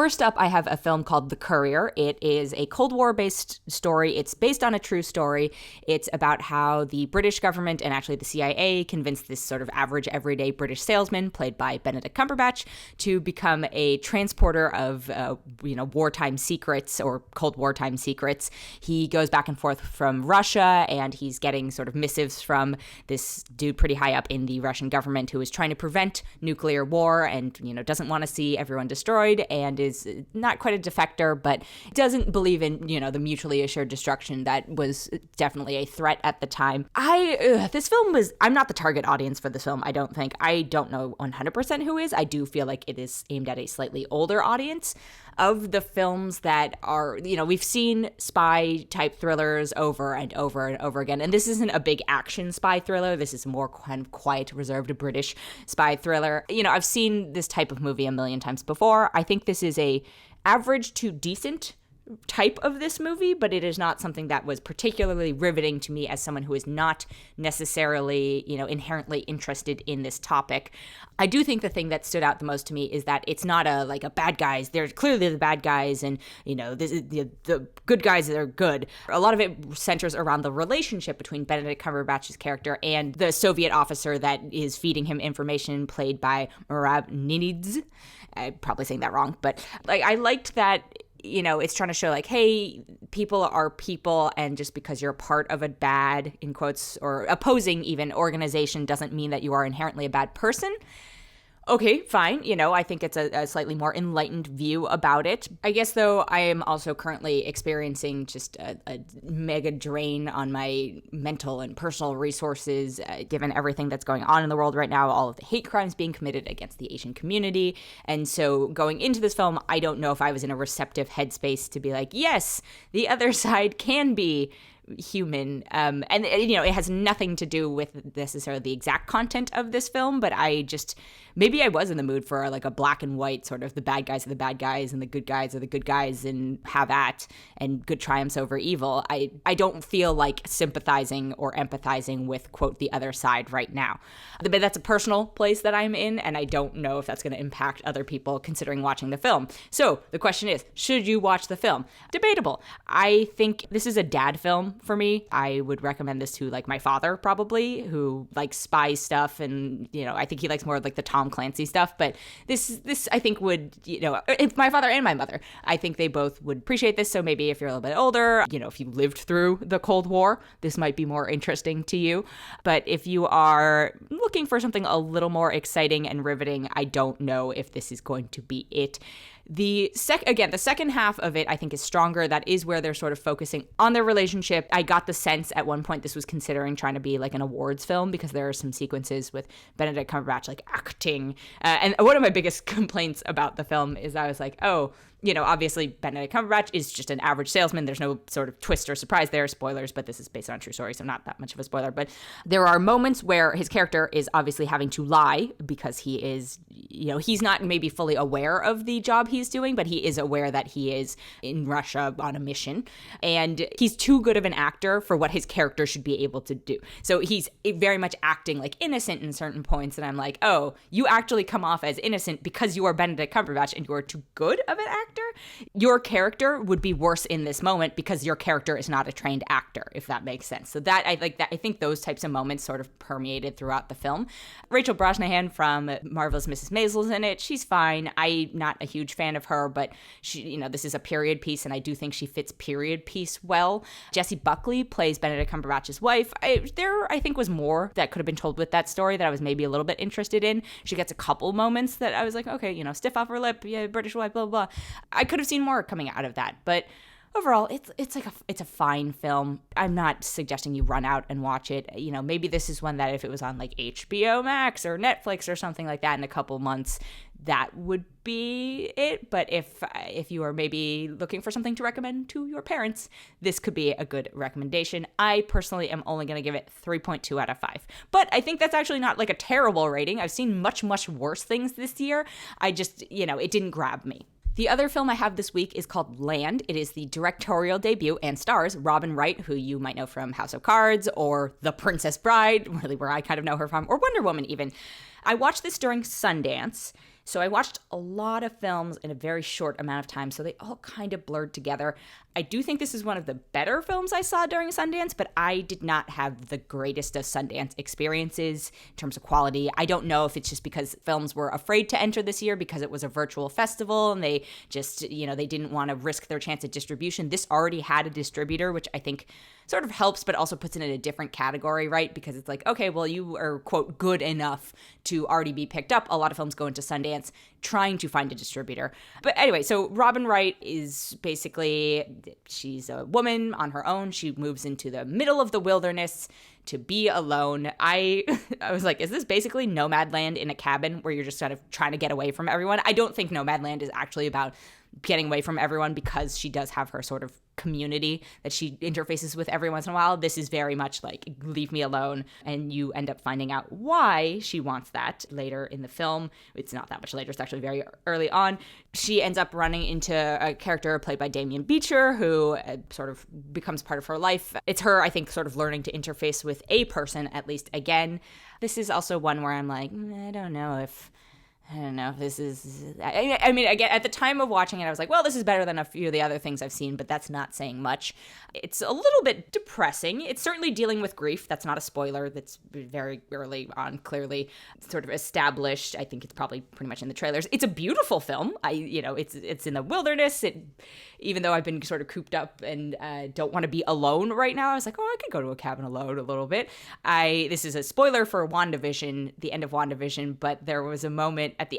First up, I have a film called The Courier. It is a Cold War-based story. It's based on a true story. It's about how the British government and actually the CIA convinced this sort of average, everyday British salesman, played by Benedict Cumberbatch, to become a transporter of, wartime secrets or Cold Wartime secrets. He goes back and forth from Russia, and he's getting sort of missives from this dude pretty high up in the Russian government who is trying to prevent nuclear war and, doesn't want to see everyone destroyed and is not quite a defector, but doesn't believe in, the mutually assured destruction that was definitely a threat at the time. I'm not the target audience for this film, I don't think. I don't know 100% who is. I do feel like it is aimed at a slightly older audience. Of the films that are, we've seen spy type thrillers over and over and over again. And this isn't a big action spy thriller. This is more kind of quiet, reserved British spy thriller. I've seen this type of movie a million times before. I think this is a average to decent type of this movie, but it is not something that was particularly riveting to me as someone who is not necessarily, inherently interested in this topic. I do think the thing that stood out the most to me is that it's not a bad guys. They're clearly the bad guys, and the good guys that are good. A lot of it centers around the relationship between Benedict Cumberbatch's character and the Soviet officer that is feeding him information, played by Ninidze. I'm probably saying that wrong, but I liked that. It's trying to show hey, people are people, and just because you're part of a bad, in quotes, or opposing even organization doesn't mean that you are inherently a bad person. Okay, fine. I think it's a slightly more enlightened view about it. I guess, though, I am also currently experiencing just a mega drain on my mental and personal resources, given everything that's going on in the world right now, all of the hate crimes being committed against the Asian community. And so going into this film, I don't know if I was in a receptive headspace to be like, yes, the other side can be human, and it has nothing to do with necessarily the exact content of this film, but maybe I was in the mood for a black and white sort of the bad guys are the bad guys and the good guys are the good guys and have at, and good triumphs over evil. I don't feel like sympathizing or empathizing with, quote, the other side right now. But that's a personal place that I'm in, and I don't know if that's going to impact other people considering watching the film. So the question is, should you watch the film? Debatable. I think this is a dad film for me. I would recommend this to my father, probably, who likes spy stuff, and I think he likes more of the Tom Clancy stuff, but this I think would, if my father and my mother, I think they both would appreciate this. So maybe if you're a little bit older, if you lived through the Cold War, this might be more interesting to you. But if you are looking for something a little more exciting and riveting, I don't know if this is going to be it. The second half of it, I think, is stronger. That is where they're sort of focusing on their relationship. I got the sense at one point this was considering trying to be an awards film, because there are some sequences with Benedict Cumberbatch acting. And one of my biggest complaints about the film is I was like, oh, obviously Benedict Cumberbatch is just an average salesman. There's no sort of twist or surprise there. Spoilers, but this is based on a true story, so not that much of a spoiler. But there are moments where his character is obviously having to lie because he is, he's not maybe fully aware of the job he's doing, but he is aware that he is in Russia on a mission. And he's too good of an actor for what his character should be able to do. So he's very much acting innocent in certain points. And I'm like, oh, you actually come off as innocent because you are Benedict Cumberbatch and you are too good of an actor. Your character would be worse in this moment because your character is not a trained actor, if that makes sense. So that I think those types of moments sort of permeated throughout the film. Rachel Brosnahan from Marvelous Mrs. Maisel's in it. She's fine. I'm not a huge fan of her, but she, this is a period piece, and I do think she fits period piece well. Jessie Buckley plays Benedict Cumberbatch's wife. There, I think, was more that could have been told with that story that I was maybe a little bit interested in. She gets a couple moments that I was like, okay, stiff upper lip, yeah, British wife, blah, blah, blah. I could have seen more coming out of that, but overall, it's a fine film. I'm not suggesting you run out and watch it. Maybe this is one that if it was on HBO Max or Netflix or something like that in a couple months, that would be it. But if you are maybe looking for something to recommend to your parents, this could be a good recommendation. I personally am only going to give it 3.2 out of 5. But I think that's actually not a terrible rating. I've seen much, much worse things this year. I just, it didn't grab me. The other film I have this week is called Land. It is the directorial debut and stars Robin Wright, who you might know from House of Cards or The Princess Bride, really where I kind of know her from, or Wonder Woman even. I watched this during Sundance. So I watched a lot of films in a very short amount of time, so they all kind of blurred together. I do think this is one of the better films I saw during Sundance, but I did not have the greatest of Sundance experiences in terms of quality. I don't know if it's just because films were afraid to enter this year because it was a virtual festival and they just, they didn't want to risk their chance at distribution. This already had a distributor, which I think sort of helps, but also puts it in a different category, right? Because it's like, okay, well, you are, quote, good enough to already be picked up. A lot of films go into Sundance trying to find a distributor. But anyway, so Robin Wright is basically, she's a woman on her own. She moves into the middle of the wilderness to be alone. I was like, is this basically Nomadland in a cabin where you're just kind of trying to get away from everyone? I don't think Nomadland is actually about getting away from everyone because she does have her sort of community that she interfaces with every once in a while. This is very much like, leave me alone. And you end up finding out why she wants that later in the film. It's not that much later. It's actually very early on. She ends up running into a character played by Demián Bichir, who sort of becomes part of her life. It's her, I think, sort of learning to interface with a person, at least again. This is also one where I'm like, I don't know if this is, I mean, again, at the time of watching it, I was like, well, this is better than a few of the other things I've seen, but that's not saying much. It's a little bit depressing. It's certainly dealing with grief. That's not a spoiler. That's very early on, clearly sort of established. I think it's probably pretty much in the trailers. It's a beautiful film. It's in the wilderness. Even though I've been sort of cooped up and don't want to be alone right now, I was like, oh, I could go to a cabin alone a little bit. This is a spoiler for WandaVision, the end of WandaVision, but there was a moment at the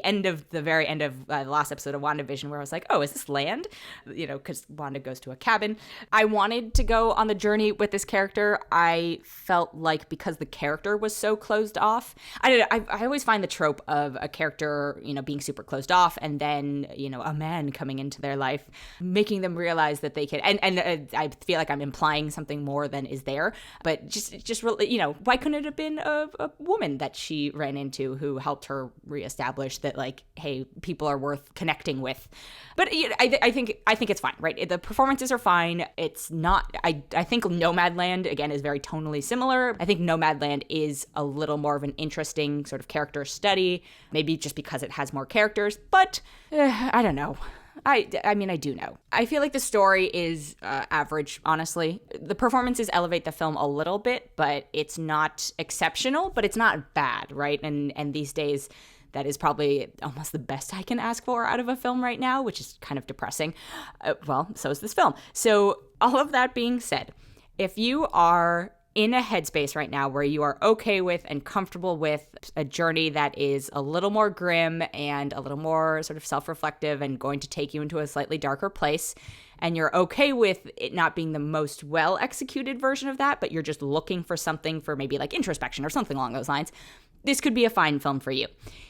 very end of the last episode of WandaVision where I was like, oh, is this land? Because Wanda goes to a cabin. I wanted to go on the journey with this character. I felt like because the character was so closed off, I always find the trope of a character, being super closed off and then, a man coming into their life, making them realize that they can, and I feel like I'm implying something more than is there, but just really, why couldn't it have been a woman that she ran into who helped her reestablish that, like, hey, people are worth connecting with? But I think it's fine, right? The performances are fine. It's not, I think Nomadland, again, is very tonally similar. I think Nomadland is a little more of an interesting sort of character study, maybe just because it has more characters, but I don't know. I mean, I do know. I feel like the story is average, honestly. The performances elevate the film a little bit, but it's not exceptional, but it's not bad, right? And these days, that is probably almost the best I can ask for out of a film right now, which is kind of depressing. Well, so is this film. So all of that being said, if you are in a headspace right now where you are okay with and comfortable with a journey that is a little more grim and a little more sort of self-reflective and going to take you into a slightly darker place, and you're okay with it not being the most well-executed version of that, but you're just looking for something for maybe like introspection or something along those lines, this could be a fine film for you.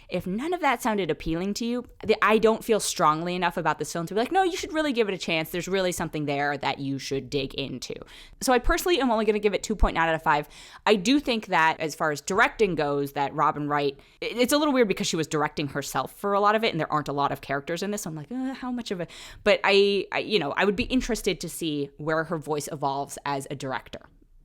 If none of that sounded appealing to you, I don't feel strongly enough about this film to be like, no, you should really give it a chance. There's really something there that you should dig into. So I personally am only going to give it 2.9 out of 5. I do think that as far as directing goes, that Robin Wright, it's a little weird because she was directing herself for a lot of it, and there aren't a lot of characters in this. So I'm like, how much of it? But I would be interested to see where her voice evolves as a director.